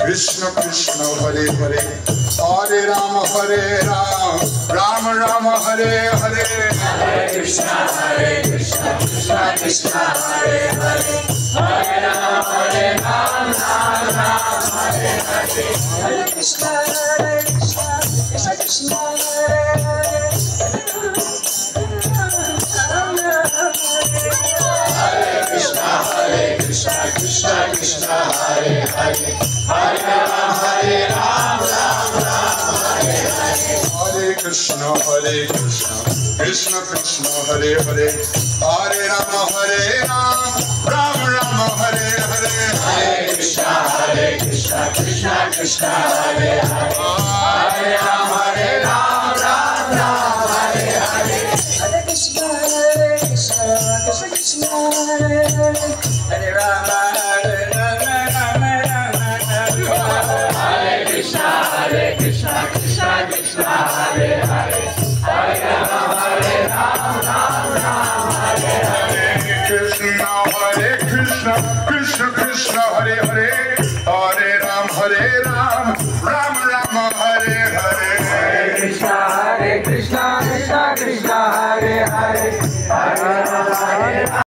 Krishna Krishna, Hare Hare, Hare Rama, Hare Rama, Rama Rama, Hare Hare. Hare Krishna, Hare Krishna, Krishna Hare Hare, Hare Rama, Hare Rama. Krishna, Hare Krishna, Krishna Krishna, Hare Hare, Hare Rama, Rama Rama, Hare Hare. Hare Krishna, Krishna Krishna, Hare Hare, Hare Rama, Rama Hare Hare. Hare Krishna, Krishna Krishna, Hare Hare, Hare Krishna, Krishna Krishna, Hare Hare, Hare Rama, Rama Hare Hare. Hare Krishna, Krishna Krishna, Hare Hare, Hare Rama, Rama Rama, Hare Hare. Hare Krishna, Krishna Krishna, Hare Hare, Hare Rama, Rama Rama, Hare Hare. Hare Krishna, Krishna Krishna, Hare Hare, Hare Rama, Hare Krishna, Krishna Krishna, Hare Hare, Hare Rama, Rama Hare Hare. Krishna, Krishna Krishna, Hare Hare, Hare Rama, Rama Rama,